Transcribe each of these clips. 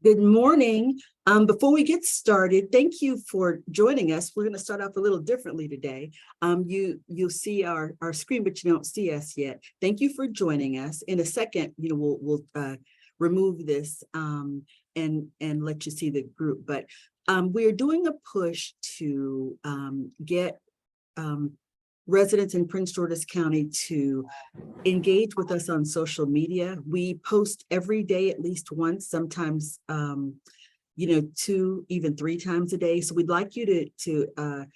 Good morning. Before we get started, thank you for joining us. We're going to start off a little differently today. You'll see our screen, but you don't see us yet. Thank you for joining us. In a second, we'll remove this and let you see the group. But we're doing a push to get residents in Prince George's County to engage with us on social media. We post every day at least once, sometimes 2, even 3 times a day. So we'd like you to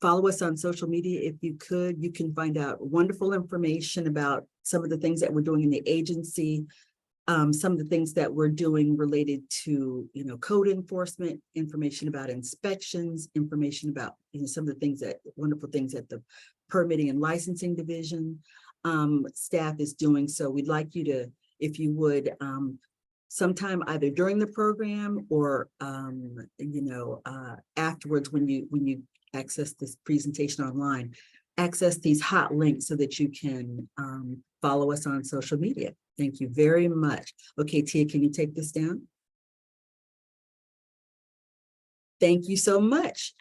follow us on social media if you could. You can find out wonderful information about some of the things that we're doing in the agency, some of the things that we're doing related to code enforcement, information about inspections, information about some of the wonderful things that the permitting and licensing division staff is doing. So we'd like you to, if you would, sometime either during the program or afterwards when you access this presentation online, access these hot links so that you can follow us on social media. Thank you very much. Okay, Tia, can you take this down? Thank you so much.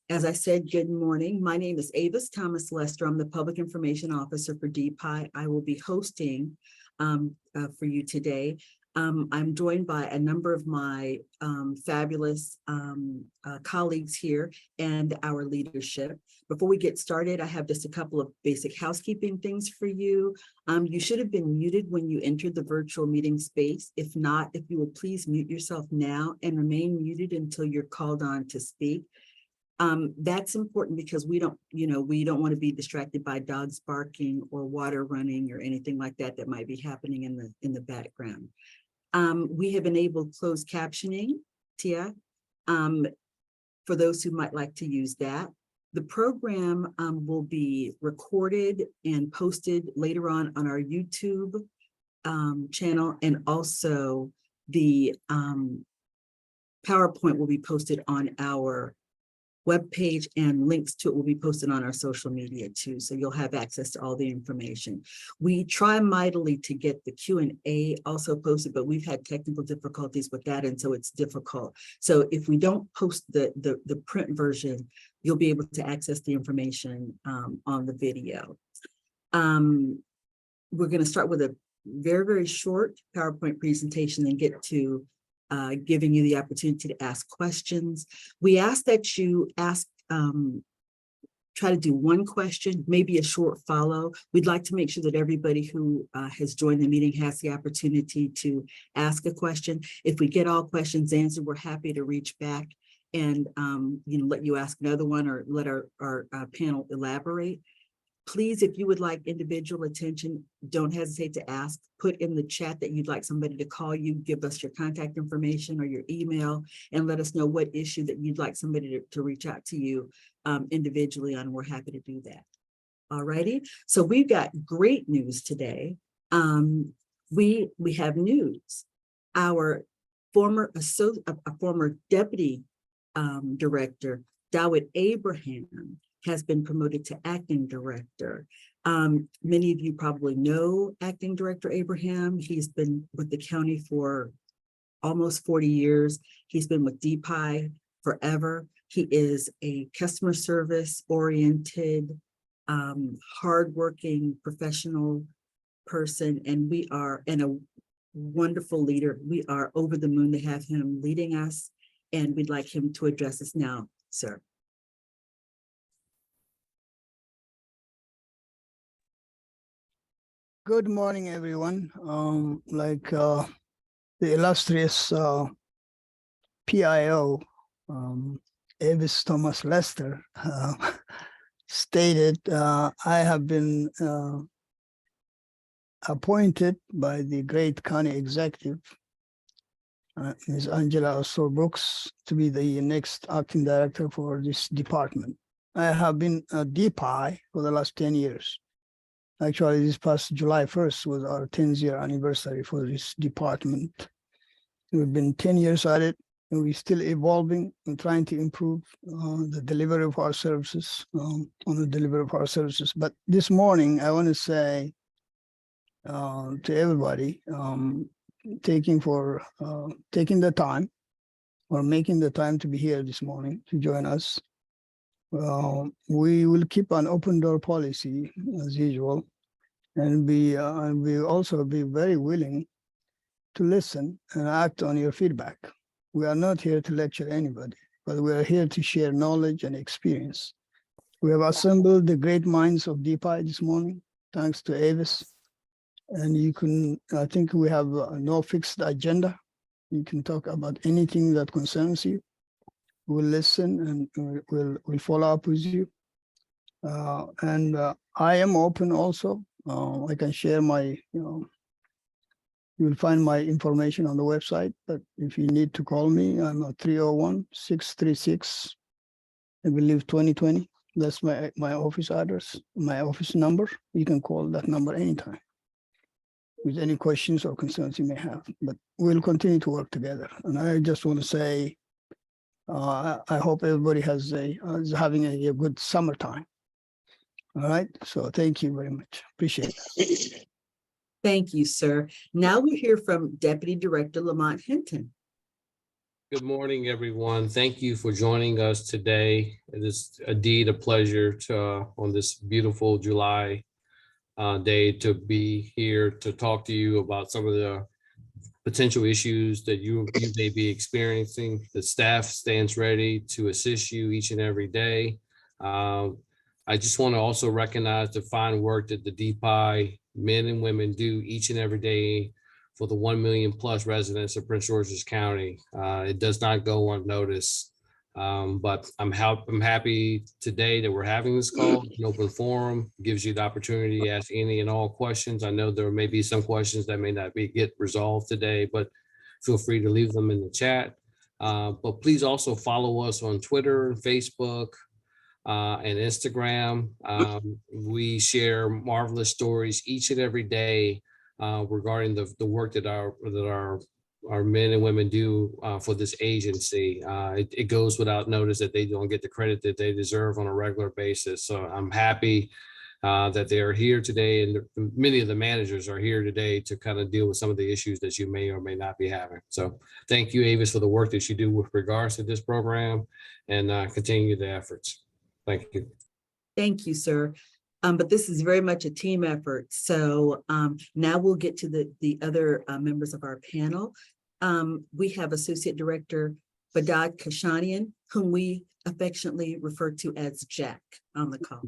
As I said, good morning. My name is Avis Thomas Lester. I'm the Public Information Officer for DPIE. I will be hosting for you today. I'm joined by a number of my fabulous colleagues here and our leadership. Before we get started, I have just a couple of basic housekeeping things for you. You should have been muted when you entered the virtual meeting space. If not, if you will please mute yourself now and remain muted until you're called on to speak. That's important because we don't want to be distracted by dogs barking or water running or anything like that that might be happening in the background. We have enabled closed captioning, Tia, for those who might like to use that. The program will be recorded and posted later on our YouTube channel, and also the PowerPoint will be posted on our webpage, and links to it will be posted on our social media too. So you'll have access to all the information. We try mightily to get the Q&A also posted, but we've had technical difficulties with that, and so it's difficult. So if we don't post the print version, you'll be able to access the information on the video. We're going to start with a very, very short PowerPoint presentation and get to giving you the opportunity to ask questions. We ask that you try to do one question, maybe a short follow. We'd like to make sure that everybody who has joined the meeting has the opportunity to ask a question. If we get all questions answered, we're happy to reach back and let you ask another one or let our panel elaborate. Please, if you would like individual attention, don't hesitate to ask. Put in the chat that you'd like somebody to call you, give us your contact information or your email, and let us know what issue that you'd like somebody to reach out to you individually on. We're happy to do that. All righty. So we've got great news today. We have news. Our former deputy director, Dawit Abraham, has been promoted to acting director. Many of you probably know acting director Abraham. He's been with the county for almost 40 years. He's been with DPIE forever. He is a customer service oriented, hardworking, professional person, and a wonderful leader. We are over the moon to have him leading us, and we'd like him to address us now, sir. Good morning, everyone. The illustrious PIO, Avis Thomas Lester, stated, I have been appointed by the great county executive, Ms. Angela Osor-Brooks, to be the next acting director for this department. I have been a DPIE for the last 10 years. Actually, this past July 1st was our 10th year anniversary for this department. We've been 10 years at it, and we're still evolving and trying to improve the delivery of our services, But this morning, I want to say to everybody, taking the time or making the time to be here this morning to join us. We will keep an open door policy as usual, and we also be very willing to listen and act on your feedback. We are not here to lecture anybody, but we are here to share knowledge and experience. We have assembled the great minds of DPIE this morning, thanks to Avis. And I think we have no fixed agenda. You can talk about anything that concerns you. We'll listen and we'll follow up with you. I am open also. I can share you'll find my information on the website, but if you need to call me, I'm at 301-636, I believe 2020. That's my office address, my office number. You can call that number anytime with any questions or concerns you may have, but we'll continue to work together. And I just want to say, I hope everybody is having a good summertime. All right, so thank you very much. Appreciate it. Thank you, sir. Now we hear from Deputy Director Lamont Hinton. Good morning, everyone. Thank you for joining us today. It is indeed a pleasure on this beautiful July day to be here to talk to you about some of the potential issues that you may be experiencing. The staff stands ready to assist you each and every day. I just want to also recognize the fine work that the DPIE men and women do each and every day for the 1 million plus residents of Prince George's County. It does not go unnoticed, but I'm happy today that we're having this call, an open forum, gives you the opportunity to ask any and all questions. I know there may be some questions that may not get resolved today, but feel free to leave them in the chat. But please also follow us on Twitter, Facebook, and Instagram. We share marvelous stories each and every day regarding the work that our men and women do for this agency. It goes without notice that they don't get the credit that they deserve on a regular basis. So I'm happy that they are here today, and many of the managers are here today to kind of deal with some of the issues that you may or may not be having. So thank you, Avis, for the work that you do with regards to this program, and continue the efforts. Thank you. Thank you, sir. But this is very much a team effort. So now we'll get to the other members of our panel. We have Associate Director Badad Kashanian, whom we affectionately refer to as Jack on the call.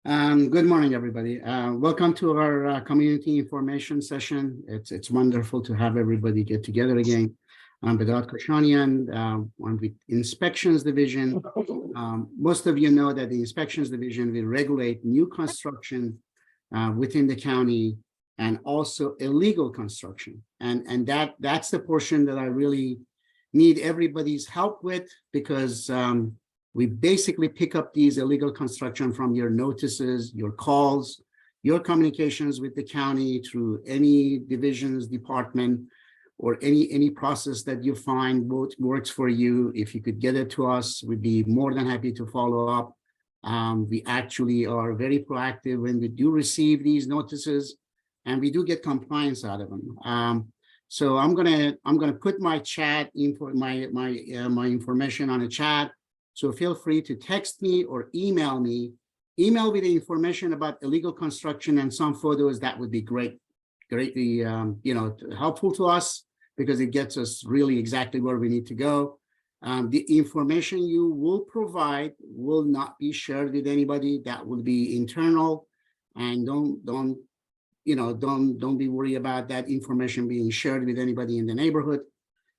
Good morning, everybody. Welcome to our community information session. It's wonderful to have everybody get together again. I'm Badad Kashanian, I'm with Inspections Division. Most of you know that the Inspections Division will regulate new construction within the county and also illegal construction. And that's the portion that I really need everybody's help with, because we basically pick up these illegal construction from your notices, your calls, your communications with the county through any divisions, department, or any process that you find works for you. If you could get it to us, we'd be more than happy to follow up. We actually are very proactive when we do receive these notices, and we do get compliance out of them. So I'm gonna put my chat info, my information on a chat. So feel free to text me or email me. Email with the information about illegal construction and some photos. That would be greatly helpful to us, because it gets us really exactly where we need to go. The information you will provide will not be shared with anybody. That will be internal, and don't be worried about that information being shared with anybody in the neighborhood.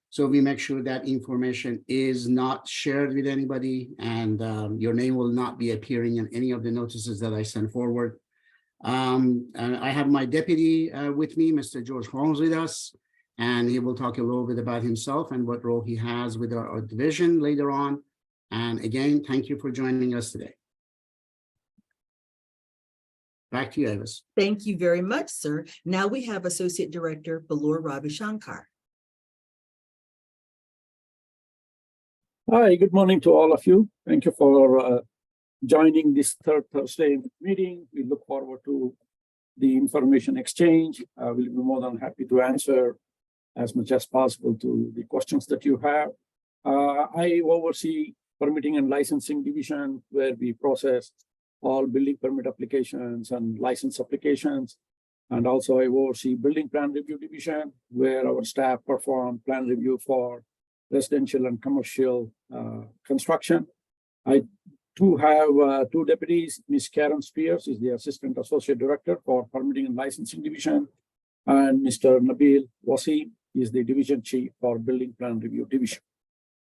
So we make sure that information is not shared with anybody, and your name will not be appearing in any of the notices that I send forward. And I have my deputy with me, Mr. George Holmes, with us, and he will talk a little bit about himself and what role he has with our division later on. And again, thank you for joining us today. Back to you, Avis. Thank you very much, sir. Now we have Associate Director Balur Ravishankar. Hi, good morning to all of you. Thank you for joining this third Thursday meeting. We look forward to the information exchange. I will be more than happy to answer as much as possible to the questions that you have. I oversee permitting and licensing division, where we process all building permit applications and license applications. And also I oversee building plan review division, where our staff perform plan review for residential and commercial construction. I do have two deputies. Ms. Karen Spears is the Assistant Associate Director for Permitting and Licensing Division, and Mr. Nabil Wasim is the Division Chief for Building Plan Review Division.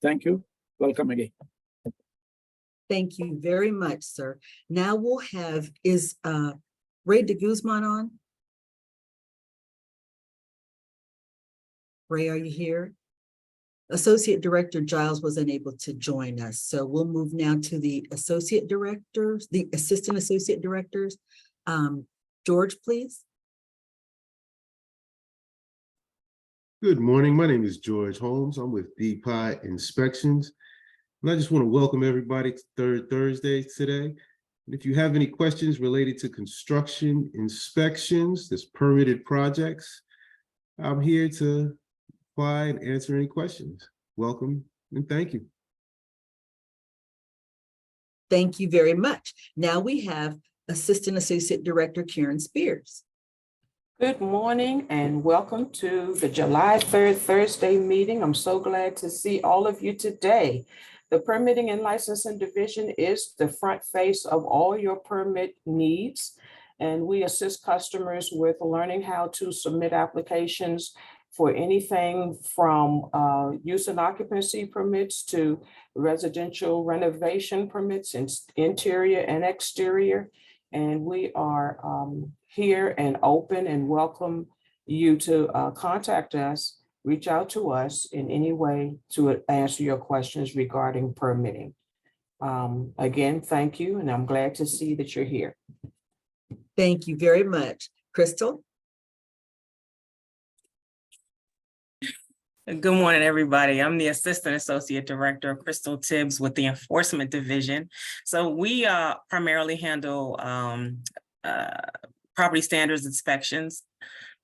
Thank you. Welcome again. Thank you very much, sir. Now we'll have, is Ray de Guzman on? Ray, are you here? Associate Director Giles was unable to join us, so we'll move now to the Associate Directors, the Assistant Associate Directors. George, please. Good morning. My name is George Holmes. I'm with DPIE Inspections. And I just want to welcome everybody to Third Thursday today. And if you have any questions related to construction inspections, this permitted projects, I'm here to apply and answer any questions. Welcome and thank you. Thank you very much. Now we have Assistant Associate Director Karen Spears. Good morning and welcome to the July 3rd Thursday meeting. I'm so glad to see all of you today. The Permitting and Licensing Division is the front face of all your permit needs, and we assist customers with learning how to submit applications for anything from use and occupancy permits to residential renovation permits, interior and exterior. And we are here and open and welcome you to contact us, reach out to us in any way to answer your questions regarding permitting. Again, thank you, and I'm glad to see that you're here. Thank you very much. Crystal? Good morning, everybody. I'm the Assistant Associate Director, Crystal Tibbs, with the Enforcement Division. So we primarily handle property standards inspections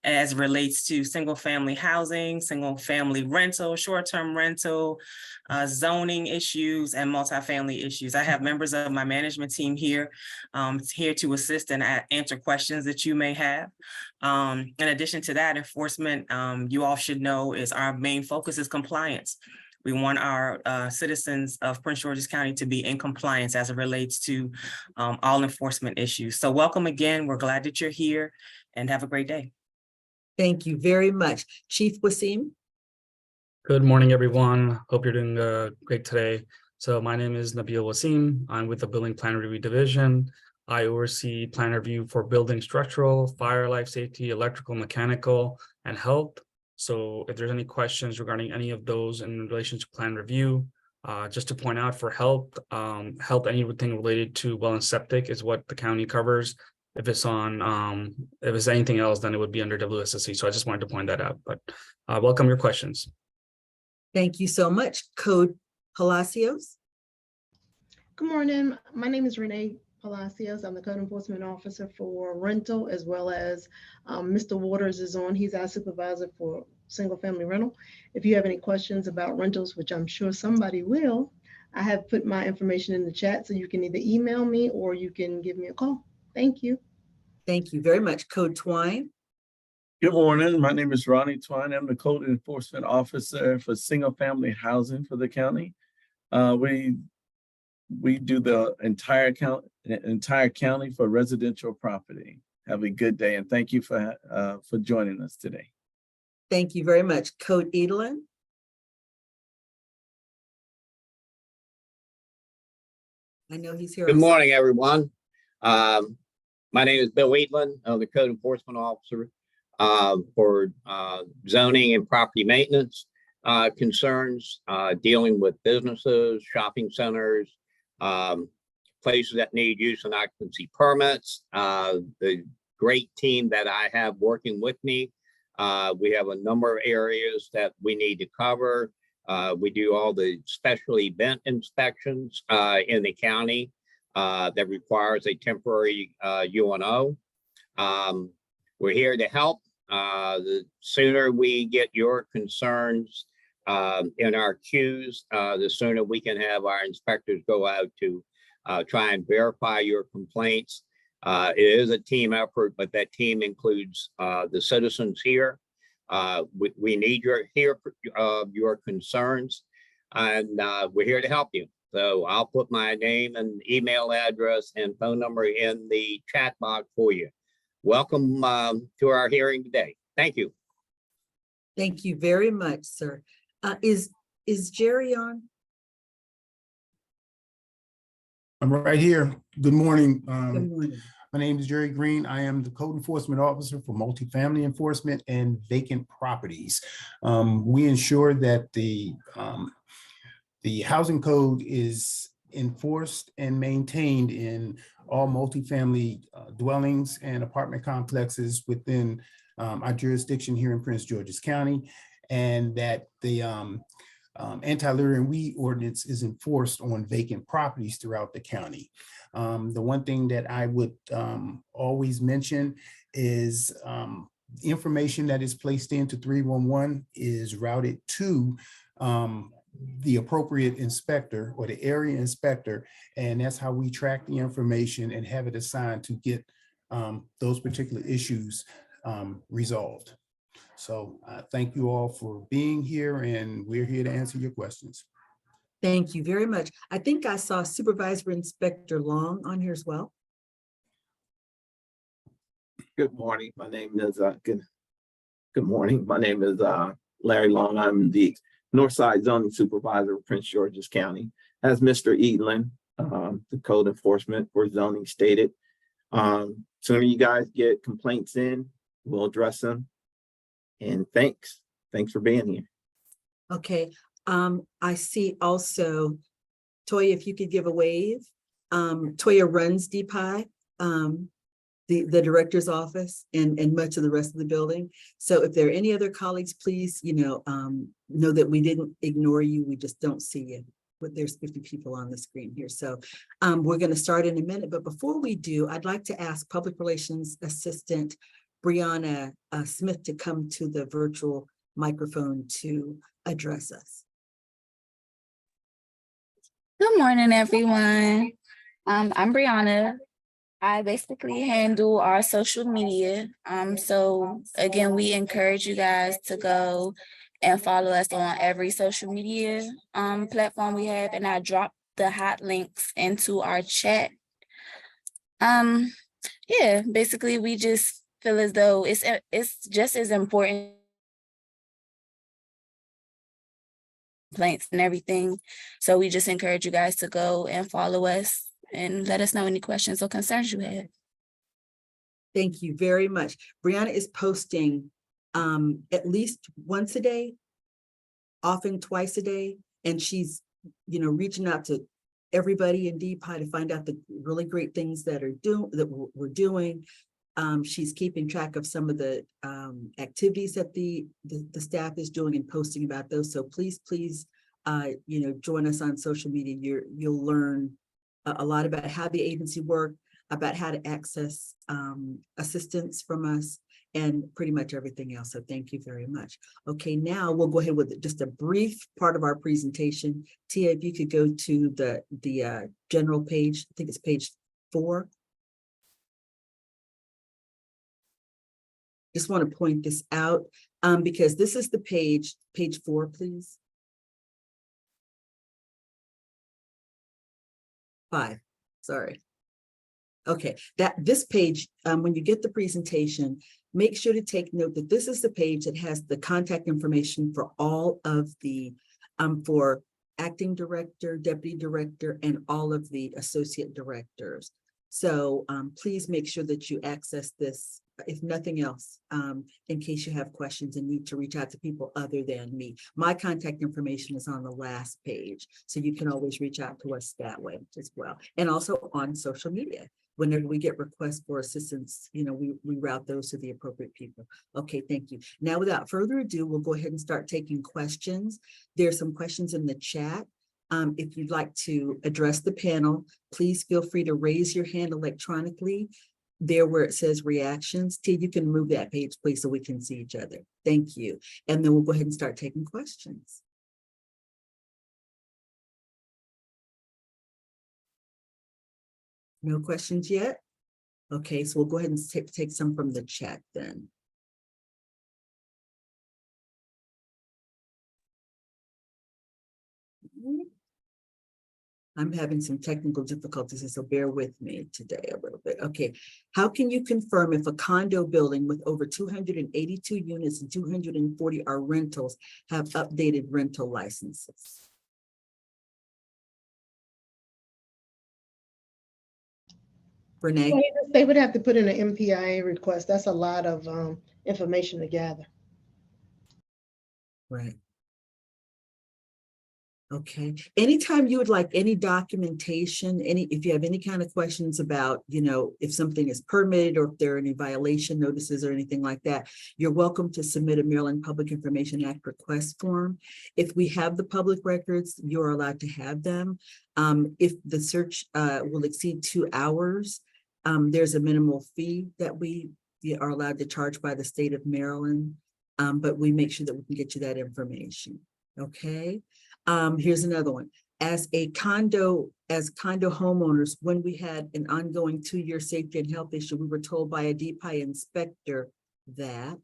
as it relates to single-family housing, single-family rental, short-term rental, zoning issues, and multifamily issues. I have members of my management team here, here to assist and answer questions that you may have. In addition to that, enforcement, you all should know, is our main focus is compliance. We want our citizens of Prince George's County to be in compliance as it relates to all enforcement issues. So welcome again. We're glad that you're here and have a great day. Thank you very much. Chief Wasim? Good morning, everyone. Hope you're doing great today. So my name is Nabil Wasim. I'm with the Building Plan Review Division. I oversee plan review for building structural, fire, life safety, electrical, mechanical, and health. So if there's any questions regarding any of those in relation to plan review, just to point out for health, anything related to well and septic is what the county covers. If it's on, if it's anything else, then it would be under WSSC. So I just wanted to point that out, but welcome your questions. Thank you so much. Code Palacios? Good morning. My name is Renee Palacios. I'm the Code Enforcement Officer for rental, as well as Mr. Waters is on. He's our supervisor for single family rental. If you have any questions about rentals, which I'm sure somebody will, I have put my information in the chat, so you can either email me or you can give me a call. Thank you. Thank you very much. Code Twine? Good morning. My name is Ronnie Twine. I'm the Code Enforcement Officer for single family housing for the county. We do the entire county for residential property. Have a good day, and thank you for joining us today. Thank you very much. Code Edelin? I know he's here. Good morning, everyone. My name is Bill Wheatland. I'm the Code Enforcement Officer for zoning and property maintenance concerns, dealing with businesses, shopping centers, places that need use and occupancy permits. The great team that I have working with me, we have a number of areas that we need to cover. We do all the special event inspections in the county that requires a temporary UNO. We're here to help. The sooner we get your concerns in our queues, the sooner we can have our inspectors go out to try and verify your complaints. It is a team effort, but that team includes the citizens here. We need your concerns, and we're here to help you. So I'll put my name and email address and phone number in the chat box for you. Welcome to our hearing today. Thank you. Thank you very much, sir. Is Jerry on? I'm right here. Good morning. Good morning. My name is Jerry Green. I am the Code Enforcement Officer for Multifamily Enforcement and Vacant Properties. We ensure that the housing code is enforced and maintained in all multifamily dwellings and apartment complexes within our jurisdiction here in Prince George's County, and that the anti-litter and weed ordinance is enforced on vacant properties throughout the county. The one thing that I would always mention is information that is placed into 311 is routed to the appropriate inspector or the area inspector, and that's how we track the information and have it assigned to get those particular issues resolved. So thank you all for being here, and we're here to answer your questions. Thank you very much. I think I saw Supervisor Inspector Long on here as well. Good morning. My name is good morning. My name is Larry Long. I'm the Northside Zoning Supervisor of Prince George's County. As Mr. Edlin, the code enforcement for zoning stated, sooner you guys get complaints in, we'll address them. And thanks for being here. Okay, I see also, Toya, if you could give a wave. Toya runs DPIE, the director's office, and much of the rest of the building. So if there are any other colleagues, please, know that we didn't ignore you. We just don't see you. But there's 50 people on the screen here. So we're going to start in a minute. But before we do, I'd like to ask Public Relations Assistant Brianna Smith to come to the virtual microphone to address us. Good morning, everyone. I'm Brianna. I basically handle our social media. So again, we encourage you guys to go and follow us on every social media platform we have, and I dropped the hot links into our chat. Yeah, basically we just feel as though it's just as important, complaints and everything. So we just encourage you guys to go and follow us and let us know any questions or concerns you have. Thank you very much. Brianna is posting at least once a day, often twice a day, and she's reaching out to everybody in DPIE to find out the really great things that we're doing. She's keeping track of some of the activities that the staff is doing and posting about those. So please, join us on social media. You'll learn a lot about how the agency works, about how to access assistance from us, and pretty much everything else. So thank you very much. Okay, now we'll go ahead with just a brief part of our presentation. Tia, if you could go to the general page, I think it's page 4. Just want to point this out because this is the page 4, please. 5, sorry. Okay, this page, when you get the presentation, make sure to take note that this is the page that has the contact information for all of the, for acting director, deputy director, and all of the associate directors. So please make sure that you access this, if nothing else, in case you have questions and need to reach out to people other than me. My contact information is on the last page, so you can always reach out to us that way as well. And also on social media. Whenever we get requests for assistance, we route those to the appropriate people. Okay, thank you. Now, without further ado, we'll go ahead and start taking questions. There's some questions in the chat. If you'd like to address the panel, please feel free to raise your hand electronically. there where it says reactions. T, you can move that page, please, so we can see each other. Thank you. And then we'll go ahead and start taking questions. No questions yet? Okay, so we'll go ahead and take some from the chat then. I'm having some technical difficulties, so bear with me today a little bit. Okay, how can you confirm if a condo building with over 282 units and 240 are rentals have updated rental licenses? Renee? They would have to put in an MPIA request. That's a lot of information to gather. Right. Okay, anytime you would like any documentation, if you have any kind of questions about, if something is permitted or if there are any violation notices or anything like that, you're welcome to submit a Maryland Public Information Act request form. If we have the public records, you're allowed to have them. If the search will exceed 2 hours, there's a minimal fee that we are allowed to charge by the state of Maryland, but we make sure that we can get you that information, okay? Here's another one. As condo homeowners, when we had an ongoing 2-year safety and health issue, we were told by a DPIE inspector that,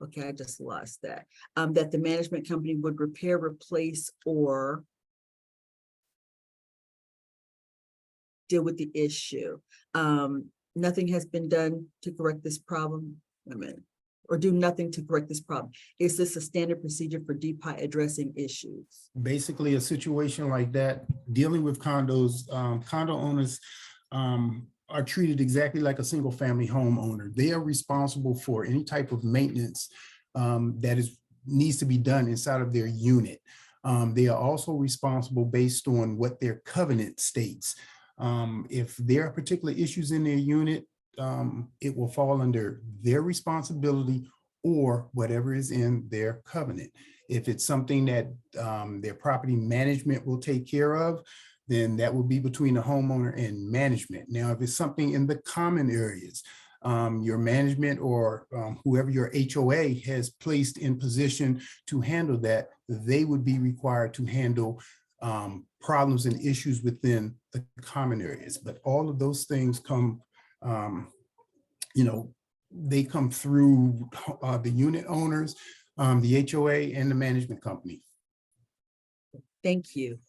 okay, I just lost that, that the management company would repair, replace, or deal with the issue. Nothing has been done to correct this problem. Wait a minute. Or do nothing to correct this problem. Is this a standard procedure for DPIE addressing issues? Basically, a situation like that, dealing with condos, condo owners are treated exactly like a single family homeowner. They are responsible for any type of maintenance that needs to be done inside of their unit. They are also responsible based on what their covenant states. If there are particular issues in their unit, it will fall under their responsibility or whatever is in their covenant. If it's something that their property management will take care of, then that will be between the homeowner and management. Now, if it's something in the common areas, your management or whoever your HOA has placed in position to handle that, they would be required to handle problems and issues within the common areas. But all of those things come they come through the unit owners, the HOA, and the management company. Thank you.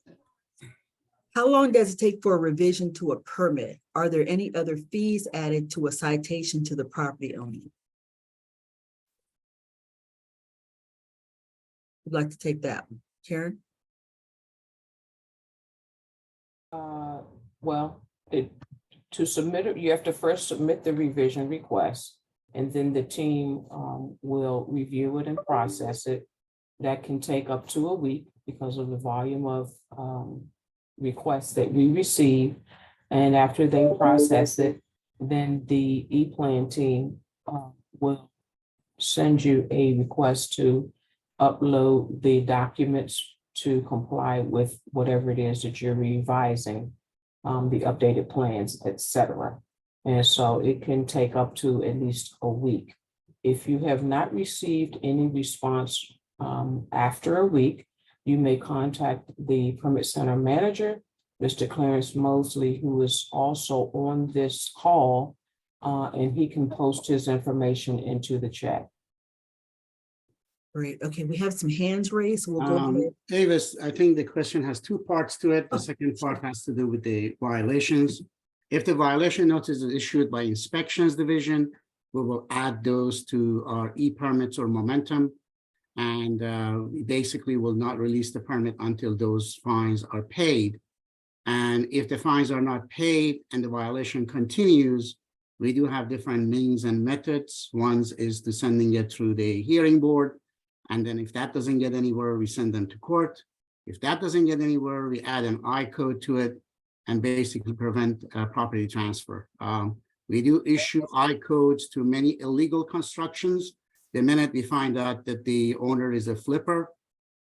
How long does it take for a revision to a permit? Are there any other fees added to a citation to the property owner? Would like to take that one. Karen? Well, to submit it, you have to first submit the revision request, and then the team will review it and process it. That can take up to a week because of the volume of requests that we receive. And after they process it, then the E-Plan team will send you a request to upload the documents to comply with whatever it is that you're revising, the updated plans, etc. And so it can take up to at least a week. If you have not received any response after a week, you may contact the permit center manager, Mr. Clarence Mosley, who is also on this call, and he can post his information into the chat. Great. Okay, we have some hands raised. We'll go ahead. Davis, I think the question has 2 parts to it. The second part has to do with the violations. If the violation notice is issued by inspections division, we will add those to our e-permits or momentum. And we basically will not release the permit until those fines are paid. And if the fines are not paid and the violation continues, we do have different means and methods. One is to sending it through the hearing board. And then if that doesn't get anywhere, we send them to court. If that doesn't get anywhere, we add an I code to it and basically prevent property transfer. We do issue I codes to many illegal constructions. The minute we find out that the owner is a flipper,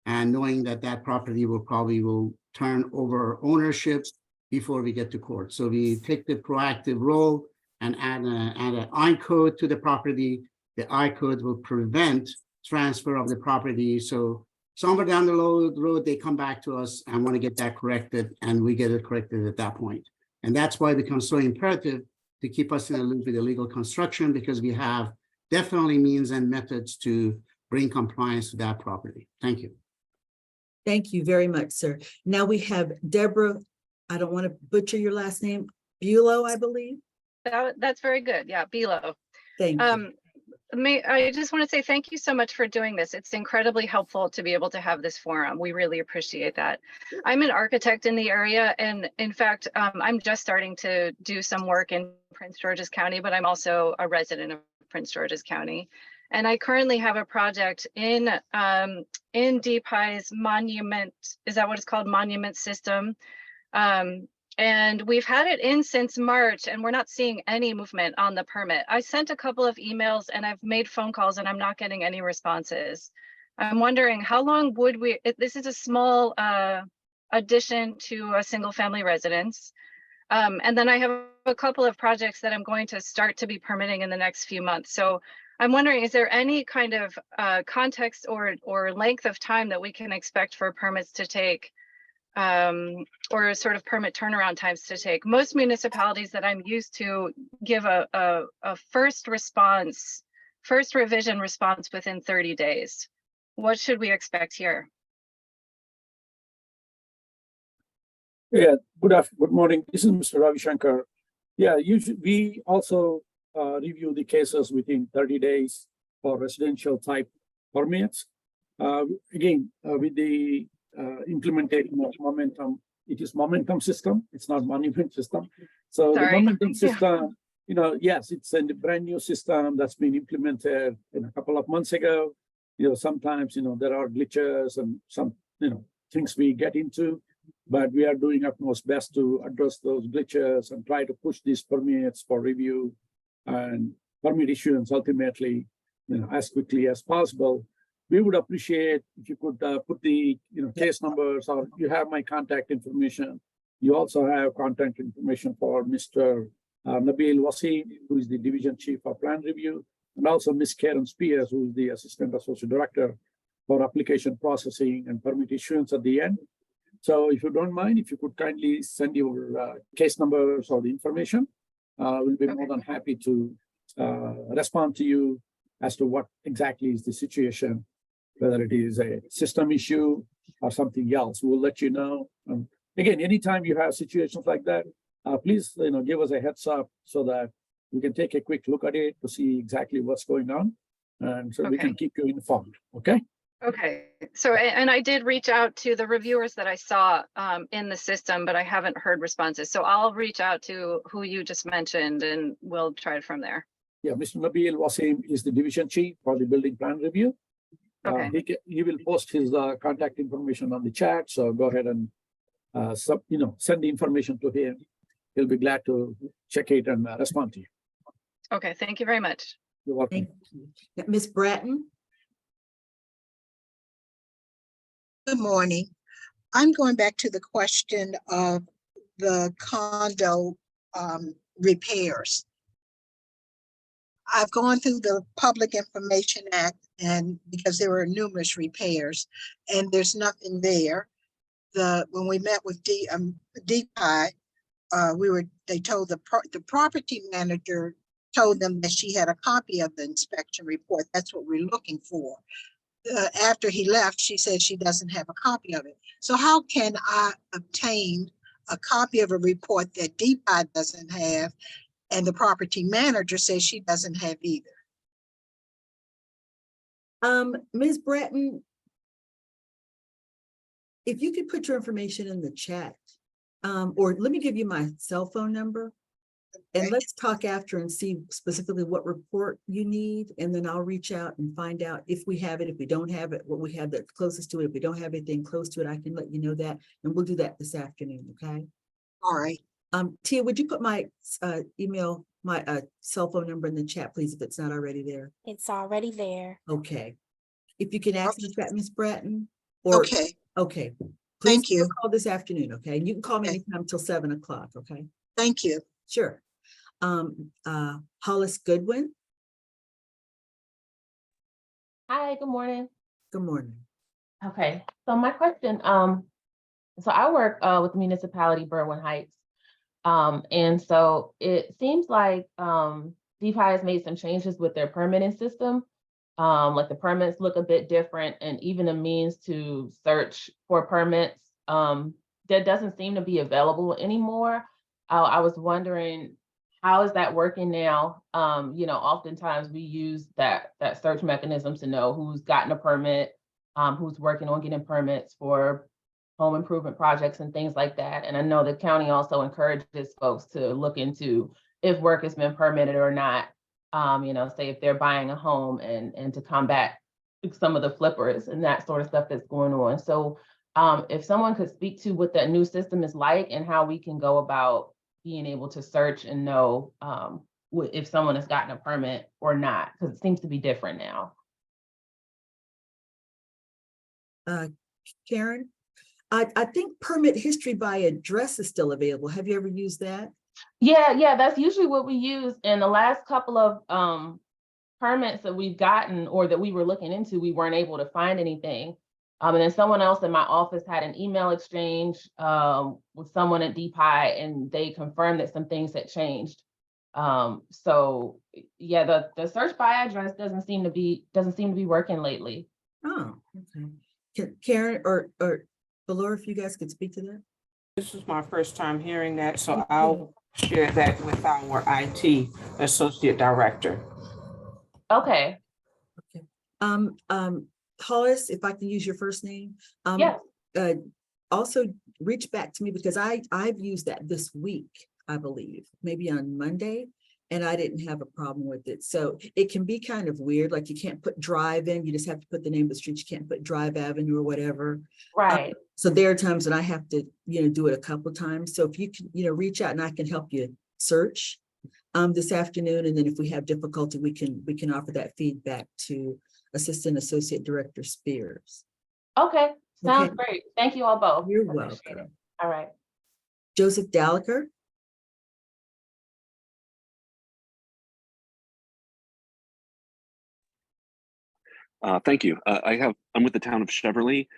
and knowing that that property will turn over ownership before we get to court. So we take the proactive role and add an I code to the property. The I code will prevent transfer of the property. So somewhere down the road, they come back to us and want to get that corrected, and we get it corrected at that point. And that's why it becomes so imperative to keep us in a loop with illegal construction, because we have definitely means and methods to bring compliance to that property. Thank you. Thank you very much, sir. Now we have Deborah, I don't want to butcher your last name, Bulow, I believe. That's very good. Yeah, Bilo. Thank you. I just want to say thank you so much for doing this. It's incredibly helpful to be able to have this forum. We really appreciate that. I'm an architect in the area, and in fact, I'm just starting to do some work in Prince George's County, but I'm also a resident of Prince George's County. And I currently have a project in DPIE's monument, is that what it's called? Monument system. And we've had it in since March, and we're not seeing any movement on the permit. I sent a couple of emails and I've made phone calls and I'm not getting any responses. I'm wondering how long would we, this is a small addition to a single family residence. And then I have a couple of projects that I'm going to start to be permitting in the next few months. So I'm wondering, is there any kind of context or length of time that we can expect for permits to take? Or sort of permit turnaround times to take. Most municipalities that I'm used to give a first revision response within 30 days. What should we expect here? Yeah, good morning. This is Mr. Ravi Shankar. Yeah, usually we also review the cases within 30 days for residential type permits. Again, with the implementation of momentum, it is momentum system, it's not monument system. So the momentum system, you know, yes, it's a brand new system that's been implemented in a couple of months ago. You know, sometimes, you know, there are glitches and some, you know, things we get into, but we are doing utmost best to address those glitches and try to push these permits for review and permit issuance ultimately, you know, as quickly as possible. We would appreciate if you could put the case numbers, or you have my contact information. You also have contact information for Mr. Nabil Wasim, who is the Division Chief of Plan Review, and also Ms. Karen Spears, who is the Assistant Associate Director for Application Processing and Permit Issuance at the end. So if you don't mind, if you could kindly send your case numbers or the information, we'll be more than happy to respond to you as to what exactly is the situation, whether it is a system issue or something else. We'll let you know. Again, anytime you have situations like that, please give us a heads up so that we can take a quick look at it to see exactly what's going on. And so we can keep you informed, okay? Okay, so, and I did reach out to the reviewers that I saw in the system, but I haven't heard responses. So I'll reach out to who you just mentioned and we'll try it from there. Yeah, Mr. Nabil Wasim is the Division Chief for the Building Plan Review. Okay. He will post his contact information on the chat. So go ahead and send the information to him. He'll be glad to check it and respond to you. Okay, thank you very much. You're welcome. Thank you. Ms. Bratton? Good morning. I'm going back to the question of the condo repairs. I've gone through the Public Information Act, and because there were numerous repairs and there's nothing there. When we met with DPIE, they told the property manager told them that she had a copy of the inspection report. That's what we're looking for. After he left, she said she doesn't have a copy of it. So how can I obtain a copy of a report that DPIE doesn't have and the property manager says she doesn't have either? Ms. Bratton, if you could put your information in the chat, or let me give you my cell phone number. And let's talk after and see specifically what report you need. And then I'll reach out and find out if we have it, if we don't have it, what we have that's closest to it. If we don't have anything close to it, I can let you know that. And we'll do that this afternoon, okay? All right. Tia, would you put my email, my cell phone number in the chat, please, if it's not already there? It's already there. Okay. If you can access that, Ms. Bratton. Or, okay. Okay. Please Thank you. call this afternoon, okay? And you can call me anytime till 7 o'clock, okay? Thank you. Sure. Hollis Goodwin. Hi, good morning. Good morning. Okay, so my question, so I work with the municipality Berwyn Heights. And so it seems like DPI has made some changes with their permitting system. Like the permits look a bit different, and even the means to search for permits that doesn't seem to be available anymore. I was wondering, how is that working now? Oftentimes we use that search mechanism to know who's gotten a permit, who's working on getting permits for home improvement projects and things like that. And I know the county also encourages folks to look into if work has been permitted or not. Say if they're buying a home and to combat some of the flippers and that sort of stuff that's going on. So if someone could speak to what that new system is like and how we can go about being able to search and know if someone has gotten a permit or not, because it seems to be different now. Karen, I think permit history by address is still available. Have you ever used that? Yeah, that's usually what we use. In the last couple of permits that we've gotten or that we were looking into, we weren't able to find anything. And then someone else in my office had an email exchange with someone at DPIE, and they confirmed that some things had changed. So yeah, the search by address doesn't seem to be working lately. Oh, okay. Karen or Valor, if you guys could speak to that. This is my first time hearing that, so I'll share that with our IT Associate Director. Okay. Hollis, if I can use your first name. Yeah. Also reach back to me because I've used that this week, I believe, maybe on Monday, and I didn't have a problem with it. So it can be kind of weird, like you can't put drive in, you just have to put the name of the street. You can't put Drive Avenue or whatever. Right. So there are times that I have to, do it a couple of times. So if you can, reach out and I can help you search this afternoon. And then if we have difficulty, we can offer that feedback to Assistant Associate Director Spears. Okay, sounds great. Thank you all both. You're welcome. All right. Joseph Dalaker. Thank you. I'm with the town of Cheverly.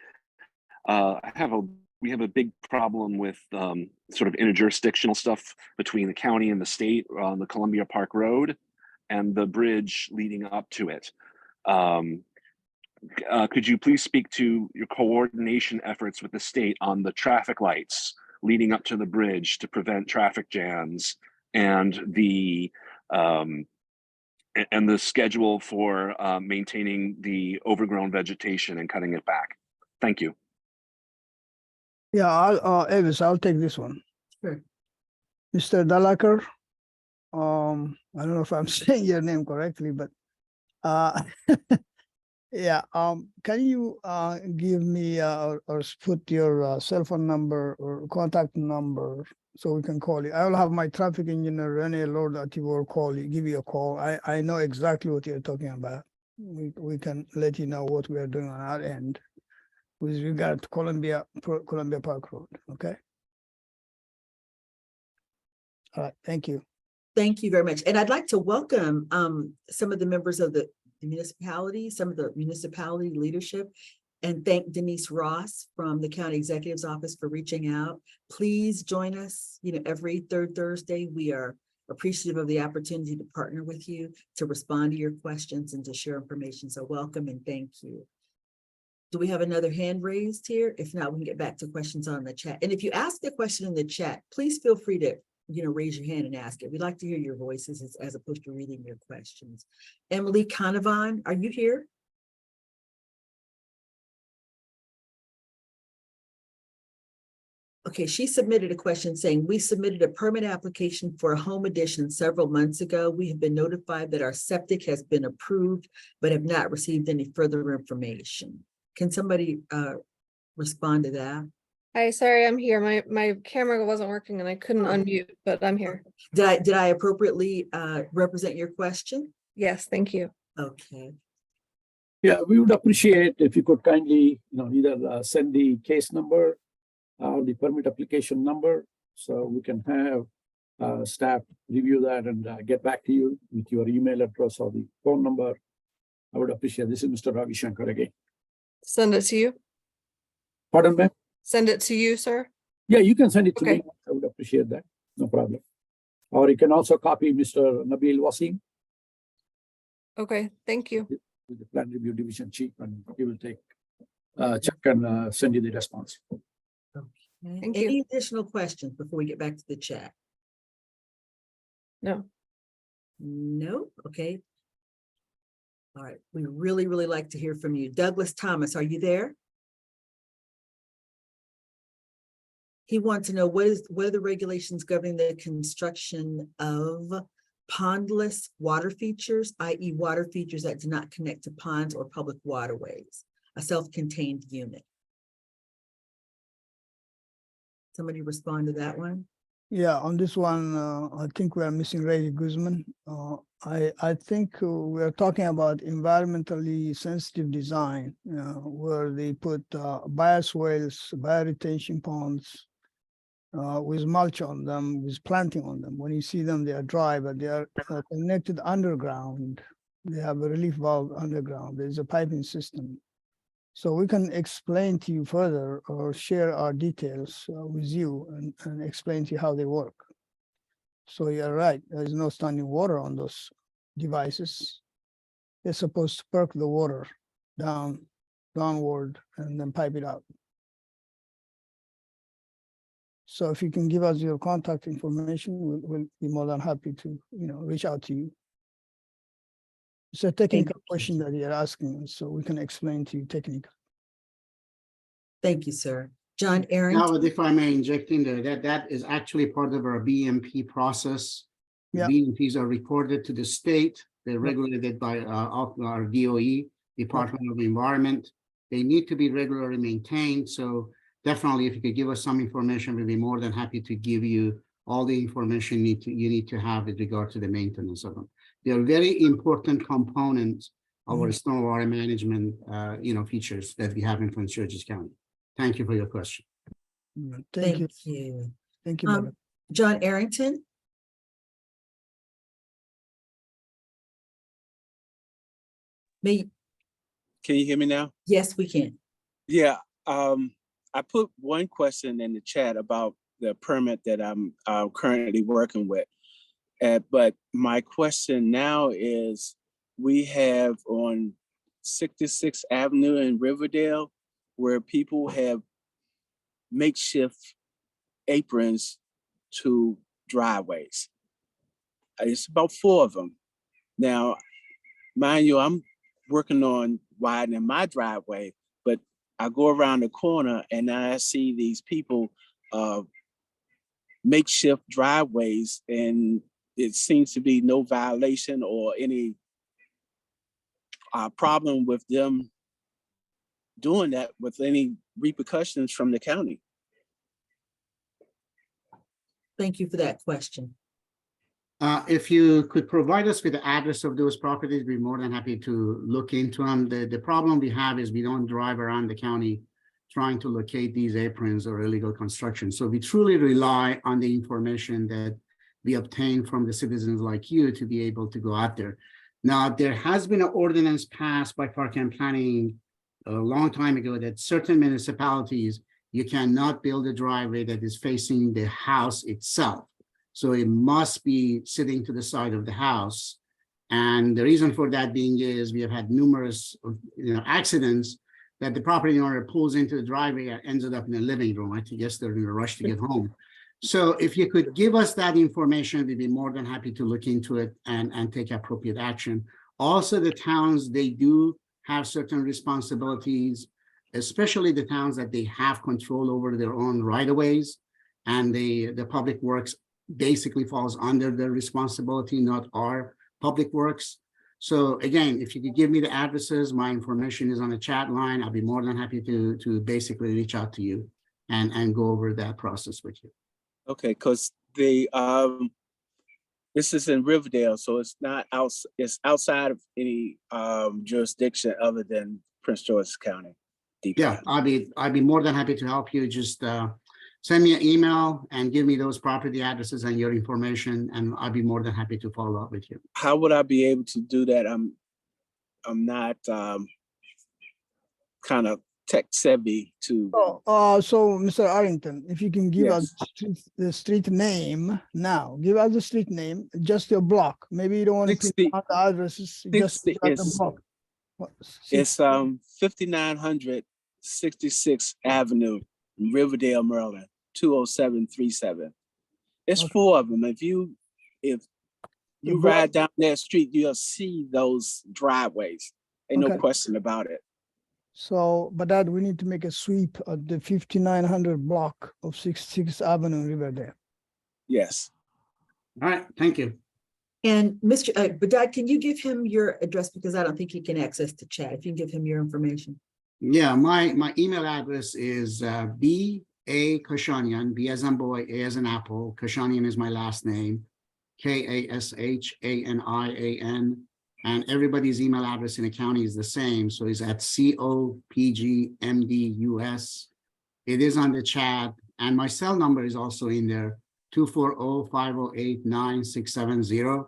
We have a big problem with sort of interjurisdictional stuff between the county and the state on the Columbia Park Road and the bridge leading up to it. Could you please speak to your coordination efforts with the state on the traffic lights leading up to the bridge to prevent traffic jams and the schedule for maintaining the overgrown vegetation and cutting it back? Thank you. Yeah, Elvis, I'll take this one. Sure. Mr. Dalaker, I don't know if I'm saying your name correctly, but yeah, can you give me or put your cell phone number or contact number so we can call you? I will have my traffic engineer, Rene Lord, that he will call you, give you a call. I know exactly what you're talking about. We can let you know what we are doing on our end with regard to Columbia Park Road, okay? All right, thank you. Thank you very much. And I'd like to welcome some of the members of the municipality, some of the municipality leadership, and thank Denise Ross from the County Executive's Office for reaching out. Please join us, every third Thursday. We are appreciative of the opportunity to partner with you, to respond to your questions and to share information. So welcome and thank you. Do we have another hand raised here? If not, we can get back to questions on the chat. And if you ask a question in the chat, please feel free to raise your hand and ask it. We'd like to hear your voices as opposed to reading your questions. Emily Canavan, are you here? Okay, she submitted a question saying, we submitted a permit application for a home addition several months ago. We have been notified that our septic has been approved, but have not received any further information. Can somebody respond to that? Hi, sorry, I'm here. My camera wasn't working and I couldn't unmute, but I'm here. Did I appropriately represent your question? Yes, thank you. Okay. Yeah, we would appreciate if you could kindly, either send the case number or the permit application number so we can have staff review that and get back to you with your email address or the phone number. I would appreciate. This is Mr. Ravi Shankar again. Send it to you. Pardon me? Send it to you, sir. Yeah, you can send it to Okay. me. I would appreciate that. No problem. Or you can also copy Mr. Nabil Wasim Okay, thank you. with the plan review division chief, and he will take check and send you the response. Thank Any you. additional questions before we get back to the chat? No. No, okay. All right, we really like to hear from you. Douglas Thomas, are you there? He wants to know what are the regulations governing the construction of pondless water features, i.e. water features that do not connect to ponds or public waterways, a self-contained unit. Somebody respond to that one? Yeah, on this one, I think we are missing Ray Guzman. I think we're talking about environmentally sensitive design, where they put bioswales, bioretention ponds with mulch on them, with planting on them. When you see them, they are dry, but they are connected underground. They have a relief valve underground. There's a piping system. So we can explain to you further or share our details with you and explain to you how they work. So you're right, there's no standing water on those devices. They're supposed to perk the water downward and then pipe it out. So if you can give us your contact information, we'll be more than happy to, reach out to you. It's a technical question that you're asking, so we can explain to you technically. Thank you, sir. John Now, Arrington. if I may inject in there, that is actually part of our BMP process. Yeah. BMPs are reported to the state. They're regulated by our DOE, Department of Environment. They need to be regularly maintained. So definitely, if you could give us some information, we'd be more than happy to give you all the information you need to have with regard to the maintenance of them. They are very important components of our stormwater management, features that we have in Prince George's County. Thank you for your question. Thank you. You. Thank you, madam. John Arrington. Me. Can you hear me now? Yes, we can. Yeah, I put one question in the chat about the permit that I'm currently working with. But my question now is, we have on 66th Avenue in Riverdale, where people have makeshift aprons to driveways. It's about 4 of them. Now, mind you, I'm working on widening my driveway, but I go around the corner and I see these people makeshift driveways, and it seems to be no violation or any problem with them doing that with any repercussions from the county. Thank you for that question. If you could provide us with the address of those properties, we'd be more than happy to look into them. The problem we have is we don't drive around the county trying to locate these aprons or illegal construction. So we truly rely on the information that we obtain from the citizens like you to be able to go out there. Now, there has been an ordinance passed by Park and Planning a long time ago that certain municipalities, you cannot build a driveway that is facing the house itself. So it must be sitting to the side of the house. And the reason for that being is we have had numerous accidents that the property owner pulls into the driveway and ends up in the living room. I guess they're in a rush to get home. So if you could give us that information, we'd be more than happy to look into it and take appropriate action. Also, the towns, they do have certain responsibilities, especially the towns that they have control over their own right-of-ways, and the public works basically falls under their responsibility, not our public works. So again, if you could give me the addresses, my information is on the chat line. I'll be more than happy to basically reach out to you and go over that process with you. Okay, because the this is in Riverdale, so it's not it's outside of any jurisdiction other than Prince George's County. DPIE. Yeah, I'd be more than happy to help you. Just send me an email and give me those property addresses and your information, and I'll be more than happy to follow up with you. How would I be able to do that? I'm not kind of tech savvy to. So Mr. Arrington, if you can give us Yes. the street name now, give us the street name, just your block. Maybe you don't want to put out the addresses, just the block. It's 5900 66th Avenue, Riverdale, Maryland, 20737. It's four of them. If you ride down that street, you'll see those driveways. Ain't no question about it. So, but that we need to make a sweep at the 5900 block of 66th Avenue, Riverdale. Yes. All right, thank you. And Mr. Badad, can you give him your address, because I don't think he can access the chat. If you can give him your information. Yeah, my email address is B.A. Kashanian, B as in boy, A as in apple. Kashanian is my last name, Kashanian. And everybody's email address in the county is the same. So it's at COPGMDUS. It is on the chat. And my cell number is also in there, 240-508-9670.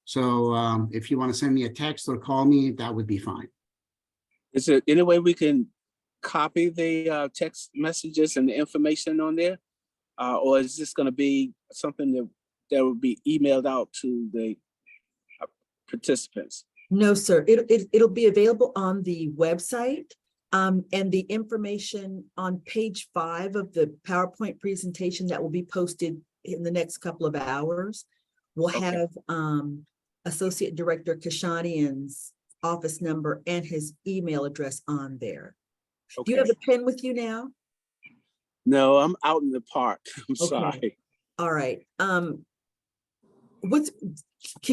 So if you want to send me a text or call me, that would be fine. Is there any way we can copy the text messages and the information on there? Or is this going to be something that will be emailed out to the participants? No, sir. It'll be available on the website. And the information on page 5 of the PowerPoint presentation that will be posted in the next couple of hours will have Associate Director Kashanian's office number and his email address on there. Do you have a pen with you now? No, I'm out in the park. I'm sorry. All right. Can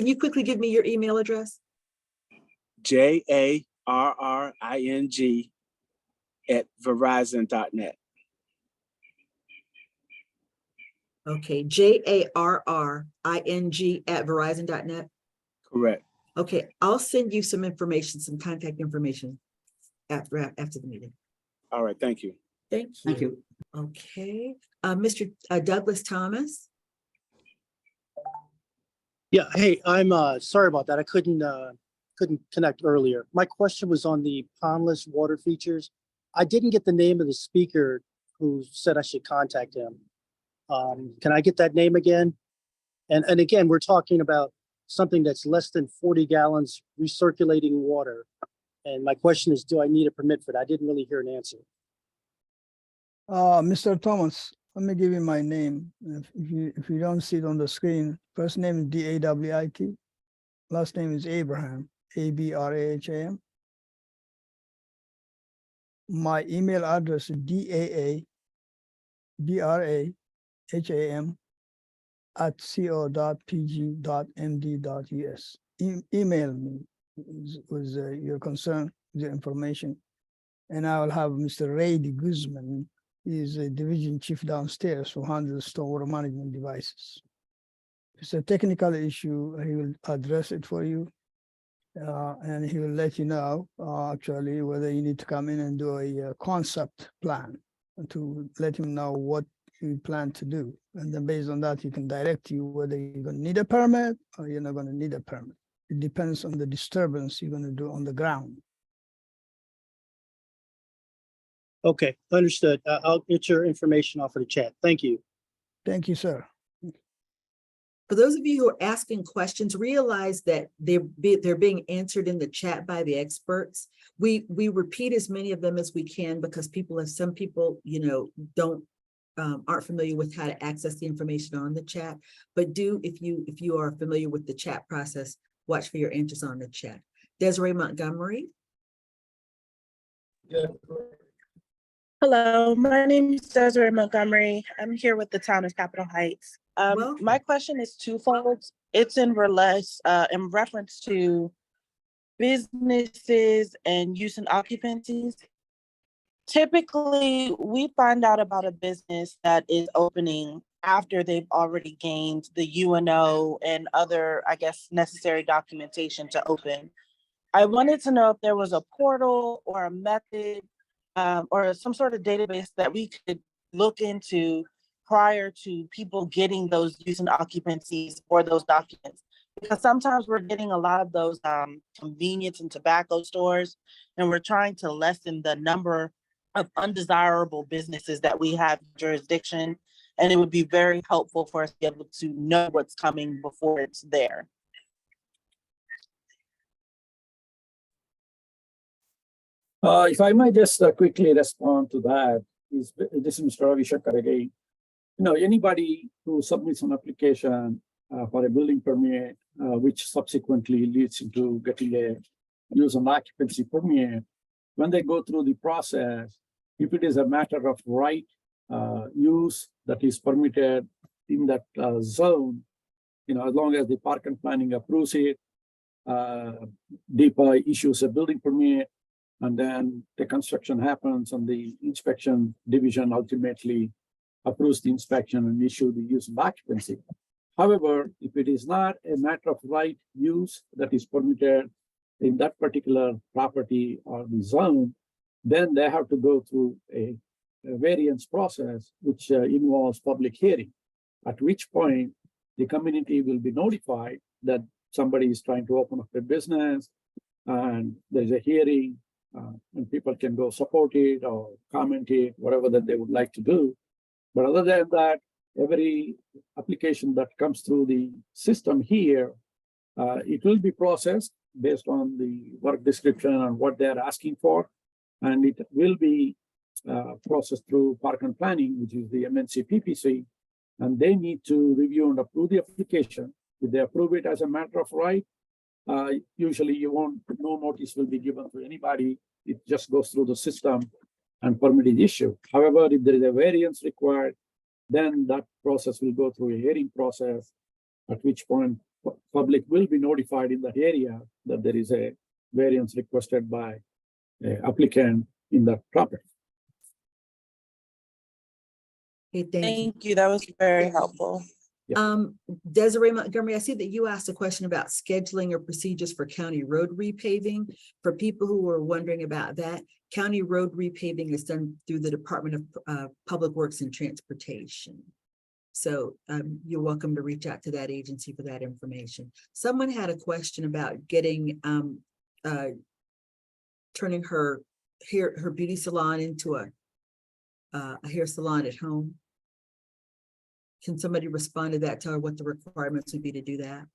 you quickly give me your email address? JARRING@verizon.net. Okay, JARRING@verizon.net. Correct. Okay, I'll send you some information, some contact information after the meeting. All right, thank you. Thank you. Thank you. Okay, Mr. Douglas Thomas. Yeah, hey, I'm sorry about that. I couldn't connect earlier. My question was on the pondless water features. I didn't get the name of the speaker who said I should contact him. Can I get that name again? And again, we're talking about something that's less than 40 gallons recirculating water. And my question is, do I need a permit for that? I didn't really hear an answer. Mr. Thomas, let me give you my name. If you don't see it on the screen, first name is D-A-W-I-T. Last name is Abraham, A-B-R-A-H-A-M. My email address is DAA-BRA-HAM@co.pg.md.us. Email me with your concern, your information, and I will have Mr. Ray Guzman. He is a division chief downstairs who handles stormwater management devices. If it's a technical issue, he will address it for you. And he will let you know actually whether you need to come in and do a concept plan to let him know what you plan to do. And then based on that, he can direct you whether you're going to need a permit or you're not going to need a permit. It depends on the disturbance you're going to do on the ground. Okay, understood. I'll get your information off of the chat. Thank you. Thank you, sir. For those of you who are asking questions, realize that they're being answered in the chat by the experts. We repeat as many of them as we can because some people, aren't familiar with how to access the information on the chat. But if you are familiar with the chat process, watch for your answers on the chat. Desiree Montgomery. Hello, my name is Desiree Montgomery. I'm here with the town of Capitol Heights. My question is twofold. It's in reference to businesses and use and occupancies. Typically, we find out about a business that is opening after they've already gained the UNO and other, necessary documentation to open. I wanted to know if there was a portal or a method or some sort of database that we could look into prior to people getting those use and occupancies or those documents? Because sometimes we're getting a lot of those convenience and tobacco stores, and we're trying to lessen the number of undesirable businesses that we have in jurisdiction. And it would be very helpful for us to be able to know what's coming before it's there. If I might just quickly respond to that, this is Mr. Ravi Shankar again. Anybody who submits an application for a building permit, which subsequently leads into getting a use and occupancy permit, when they go through the process, if it is a matter of right use that is permitted in that zone, as long as the park and planning approves it, DPIE issues a building permit, and then the construction happens and the inspection division ultimately approves the inspection and issue the use and occupancy. However, if it is not a matter of right use that is permitted in that particular property or the zone, then they have to go through a variance process, which involves public hearing, at which point the community will be notified that somebody is trying to open up a business and there's a hearing, and people can go support it or comment it, whatever that they would like to do. But other than that, every application that comes through the system here, it will be processed based on the work description and what they're asking for. And it will be processed through Park and Planning, which is the MNC PPC, and they need to review and approve the application. If they approve it as a matter of right, usually no notice will be given to anybody. It just goes through the system and permit is issued. However, if there is a variance required, then that process will go through a hearing process, at which point public will be notified in that area that there is a variance requested by an applicant in that property. Okay, Thank you. That was very helpful. Desiree Montgomery, I see that you asked a question about scheduling or procedures for county road repaving. For people who are wondering about that, county road repaving is done through the Department of Public Works and Transportation. So you're welcome to reach out to that agency for that information. Someone had a question about getting, turning her beauty salon into a hair salon at home. Can somebody respond to that? Tell her what the requirements would be to do that?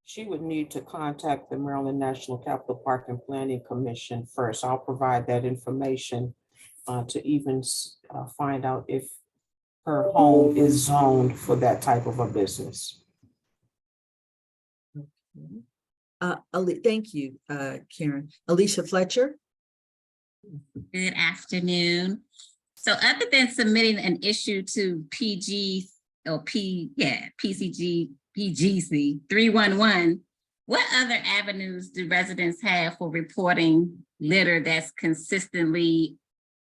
She would need to contact the Maryland National Capital Park and Planning Commission first. I'll provide that information to even find out if her home is zoned for that type of a business. Thank you, Karen. Alicia Fletcher. Good afternoon. So other than submitting an issue to PGC 311, what other avenues do residents have for reporting litter that's consistently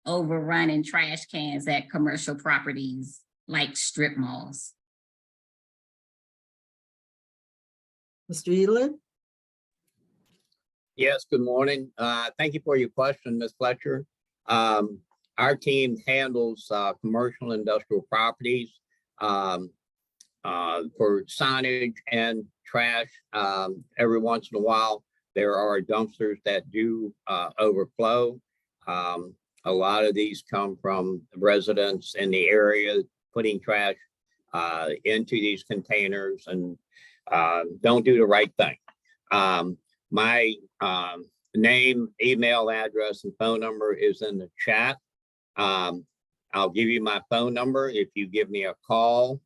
overrunning trash cans at commercial properties like strip malls? Mr. Edelin? Yes, good morning. Thank you for your question, Ms. Fletcher. Our team handles commercial industrial properties for signage and trash. Every once in a while, there are dumpsters that do overflow. A lot of these come from residents in the area putting trash into these containers and don't do the right thing. My name, email address, and phone number is in the chat. I'll give you my phone number. If you give me a call,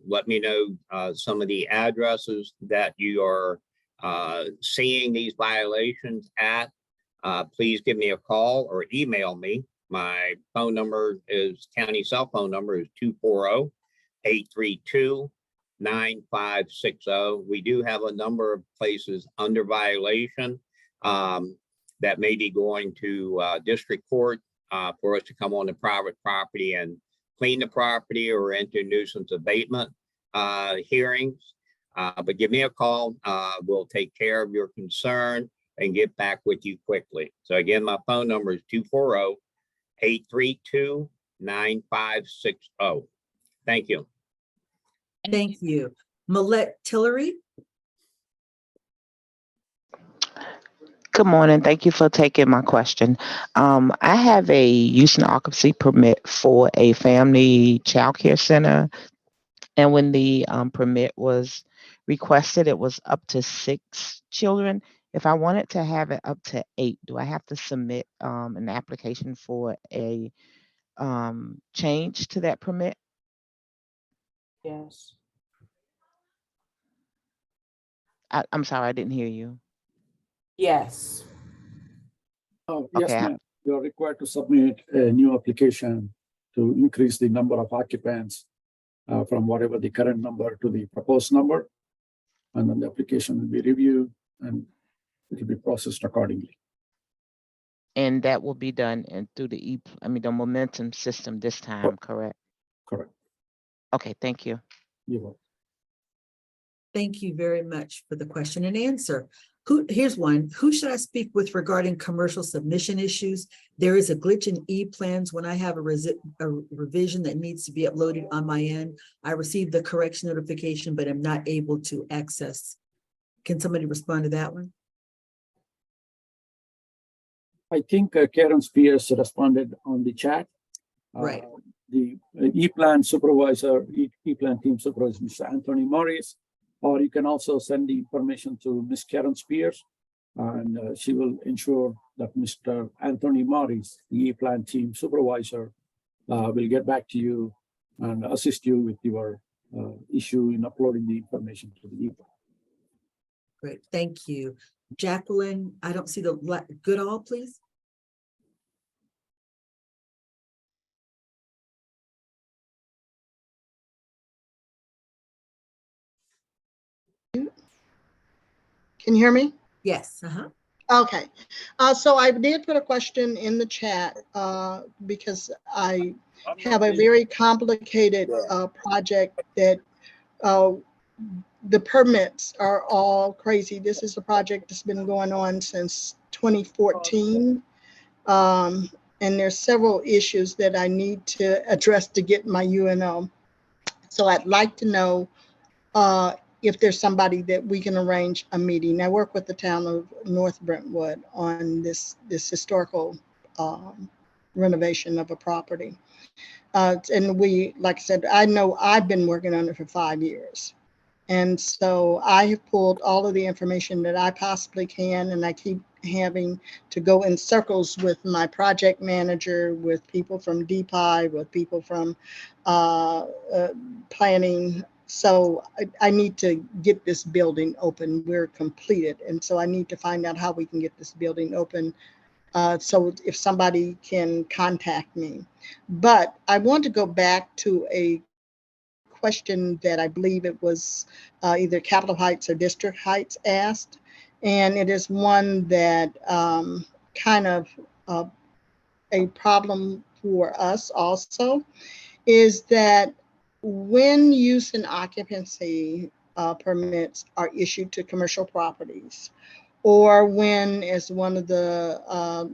let me know some of the addresses that you are seeing these violations at. Please give me a call or email me. My phone number is, county cell phone number is 240-832-9560. We do have a number of places under violation that may be going to district court for us to come on the private property and clean the property or enter nuisance abatement hearings. But give me a call. We'll take care of your concern and get back with you quickly. So again, my phone number is 240-832-9560. Thank you. Thank you. Millette Tillery. Good morning. Thank you for taking my question. I have a use and occupancy permit for a family childcare center. And when the permit was requested, it was up to 6 children. If I wanted to have it up to 8, do I have to submit an application for a change to that permit? Yes. I'm sorry, I didn't hear you. Yes. Oh, yes, Okay. ma'am. You're required to submit a new application to increase the number of occupants from whatever the current number to the proposed number. And then the application will be reviewed and it will be processed accordingly. And that will be done through the the momentum system this time, correct? Correct. Okay, thank you. You're welcome. Thank you very much for the question and answer. Here's one. Who should I speak with regarding commercial submission issues? There is a glitch in e-plans when I have a revision that needs to be uploaded on my end. I received the correction notification, but I'm not able to access. Can somebody respond to that one? I think Karen Spears responded on the chat. Right. The e-plan supervisor, e-plan team supervisor, Mr. Anthony Morris, or you can also send the information to Ms. Karen Spears, and she will ensure that Mr. Anthony Morris, the e-plan team supervisor, will get back to you and assist you with your issue in uploading the information to the e-plan. Great, thank you. Jacqueline, I don't see the Goodall, please. Can you hear me? Yes. Okay. So I did put a question in the chat because I have a very complicated project that the permits are all crazy. This is a project that's been going on since 2014. And there's several issues that I need to address to get my UNO. So I'd like to know if there's somebody that we can arrange a meeting. I work with the town of North Brentwood on this historical renovation of a property. And we, like I said, I know I've been working on it for 5 years. And so I have pulled all of the information that I possibly can, and I keep having to go in circles with my project manager, with people from DPIE, with people from planning. So I need to get this building open. We're completed. And so I need to find out how we can get this building open. So if somebody can contact me. But I want to go back to a question that I believe it was either Capitol Heights or District Heights asked. And it is one that kind of a problem for us also, is that when use and occupancy permits are issued to commercial properties, or when, as one of the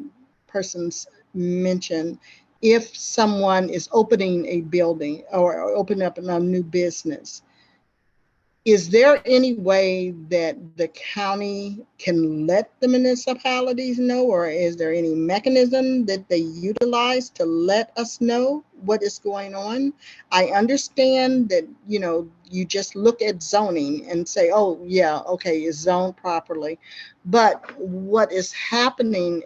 persons mentioned, if someone is opening a building or opening up a new business, is there any way that the county can let the municipalities know, or is there any mechanism that they utilize to let us know what is going on? I understand that, you know, you just look at zoning and say, oh yeah, okay, it's zoned properly. But what is happening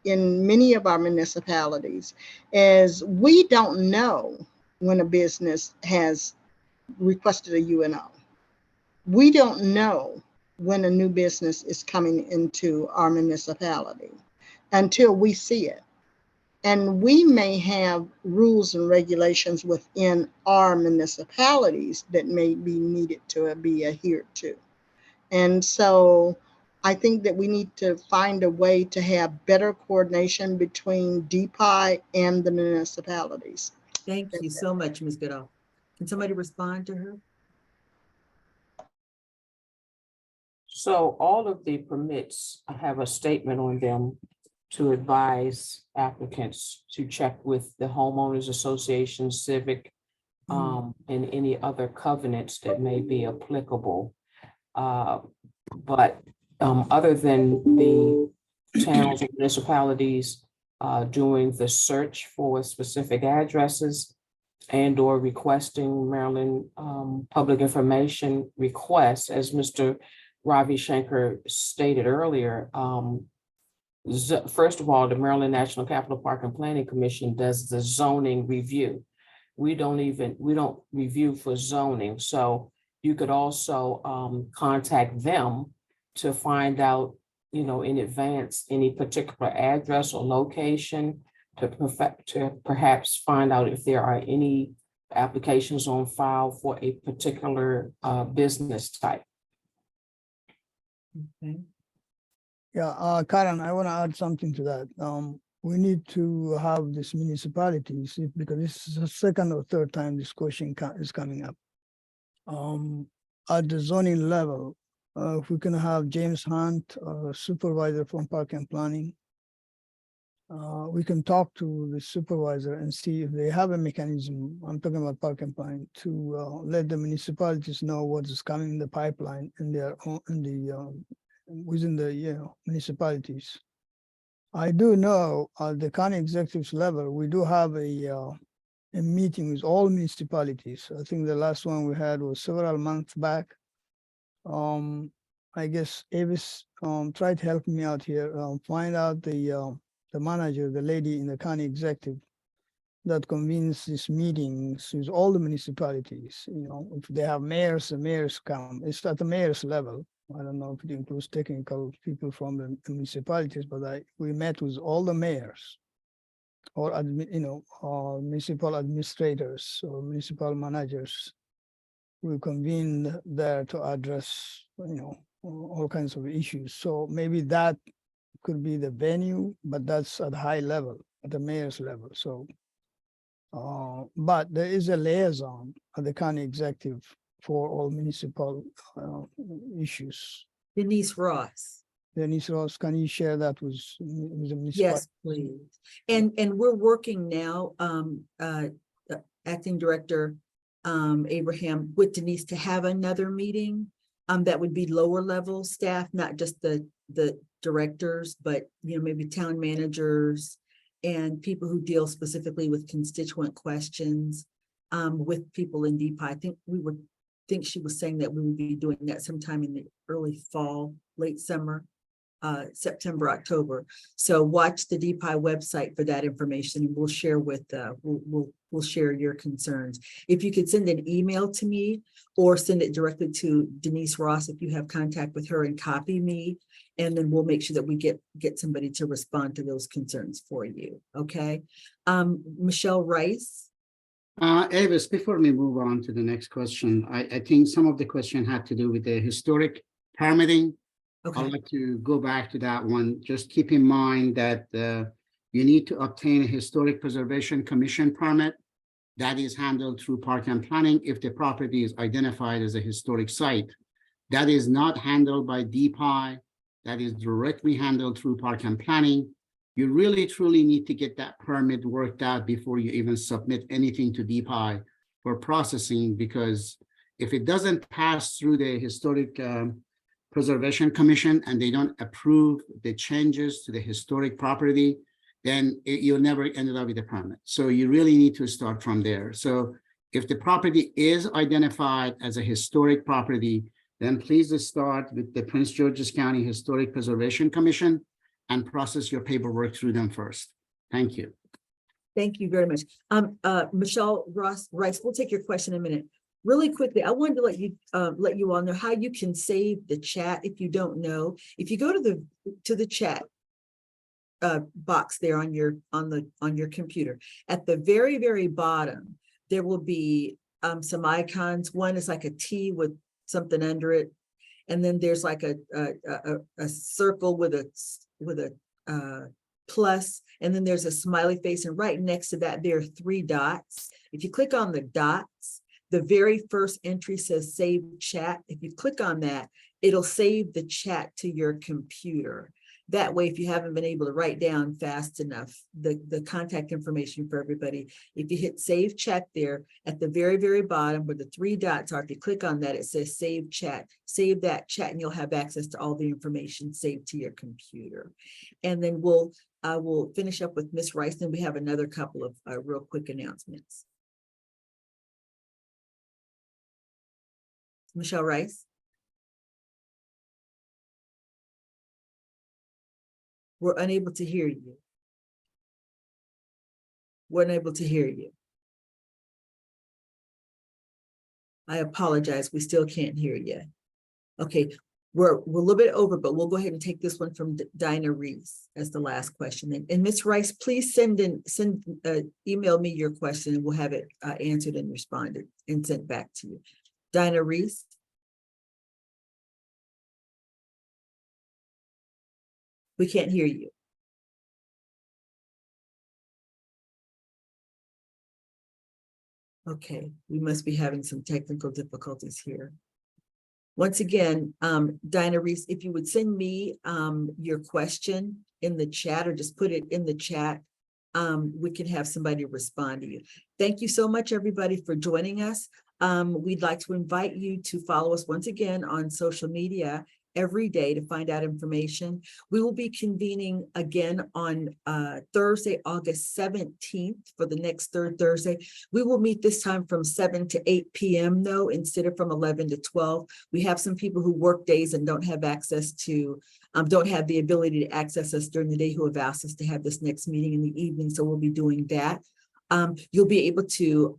in many of our municipalities is we don't know when a business has requested a UNO. We don't know when a new business is coming into our municipality until we see it. And we may have rules and regulations within our municipalities that may be needed to be adhered to. And so I think that we need to find a way to have better coordination between DPIE and the municipalities. Thank you so much, Ms. Goodall. Can somebody respond to her? So all of the permits have a statement on them to advise applicants to check with the homeowners association, civic, and any other covenants that may be applicable. But other than the towns and municipalities doing the search for specific addresses and or requesting Maryland public information requests, as Mr. Ravi Shankar stated earlier, first of all, the Maryland National Capital Park and Planning Commission does the zoning review. We don't review for zoning. So you could also contact them to find out, in advance, any particular address or location to perhaps find out if there are any applications on file for a particular business type. Okay. Yeah, Karen, I want to add something to that. We need to have this municipalities because this is the second or third time this question is coming up. At the zoning level, if we can have James Hunt, supervisor from Park and Planning, we can talk to the supervisor and see if they have a mechanism, I'm talking about Park and Planning, to let the municipalities know what is coming in the pipeline in their own, within the municipalities. I do know at the county executives level, we do have a meeting with all municipalities. I think the last one we had was several months back. I guess Avis tried to help me out here, find out the manager, the lady in the county executive that convenes these meetings with all the municipalities. If they have mayors, the mayors come. It's at the mayor's level. I don't know if it includes technical people from the municipalities, but we met with all the mayors or municipal administrators or municipal managers. We convened there to address, all kinds of issues. So maybe that could be the venue, but that's at high level, at the mayor's level. So, but there is a liaison at the county executive for all municipal issues. Denise Ross. Denise Ross, can you share that with the municipal? Yes, please. And we're working now, Acting Director Abraham with Denise to have another meeting that would be lower level staff, not just the directors, but maybe town managers and people who deal specifically with constituent questions with people in DPIE. I think she was saying that we would be doing that sometime in the early fall, late summer, September, October. So watch the DPIE website for that information, and we'll share with we'll share your concerns. If you could send an email to me or send it directly to Denise Ross if you have contact with her, and copy me, and then we'll make sure that we get somebody to respond to those concerns for you. Okay. Michelle Rice. Avis, before we move on to the next question, I think some of the question had to do with the historic permitting. Okay. I'd like to go back to that one. Just keep in mind that you need to obtain a Historic Preservation Commission permit. That is handled through Park and Planning if the property is identified as a historic site. That is not handled by DPIE. That is directly handled through Park and Planning. You really, truly need to get that permit worked out before you even submit anything to DPIE for processing, because if it doesn't pass through the Historic Preservation Commission and they don't approve the changes to the historic property, then you'll never end up with a permit. So you really need to start from there. So if the property is identified as a historic property, then please start with the Prince George's County Historic Preservation Commission and process your paperwork through them first. Thank you. Thank you very much. Michelle Rice, we'll take your question in a minute. Really quickly, I wanted to let you all know how you can save the chat if you don't know. If you go to the chat box there on your computer, at the very, very bottom, there will be some icons. One is like a T with something under it. And then there's like a circle with a plus, and then there's a smiley face. And right next to that, there are 3 dots. If you click on the dots, the very first entry says save chat. If you click on that, it'll save the chat to your computer. That way, if you haven't been able to write down fast enough, the contact information for everybody, if you hit save chat there at the very, very bottom where the 3 dots are, if you click on that, it says save chat, save that chat, and you'll have access to all the information saved to your computer. And then we'll finish up with Ms. Rice, and we have another couple of real quick announcements. Michelle Rice. We're unable to hear you. We're unable to hear you. I apologize. We still can't hear you. Okay, we're a little bit over, but we'll go ahead and take this one from Dinah Reese as the last question. And Ms. Rice, please email me your question and we'll have it answered and responded and sent back to you. Dinah Reese. We can't hear you. Okay, we must be having some technical difficulties here. Once again, Dinah Reese, if you would send me your question in the chat or just put it in the chat, we can have somebody respond to you. Thank you so much, everybody, for joining us. We'd like to invite you to follow us once again on social media every day to find out information. We will be convening again on Thursday, August 17th for the next third Thursday. We will meet this time from 7 to 8 p.m. though, instead of from 11 to 12. We have some people who work days and don't have access to, don't have the ability to access us during the day who have asked us to have this next meeting in the evening. So we'll be doing that. You'll be able to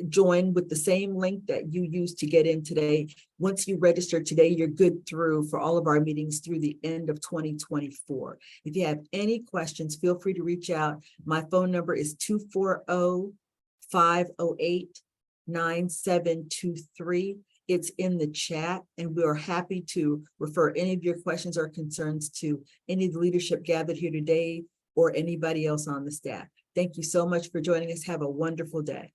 join with the same link that you used to get in today. Once you register today, you're good through for all of our meetings through the end of 2024. If you have any questions, feel free to reach out. My phone number is 240-508-9723. It's in the chat, and we are happy to refer any of your questions or concerns to any of the leadership gathered here today or anybody else on the staff. Thank you so much for joining us. Have a wonderful day.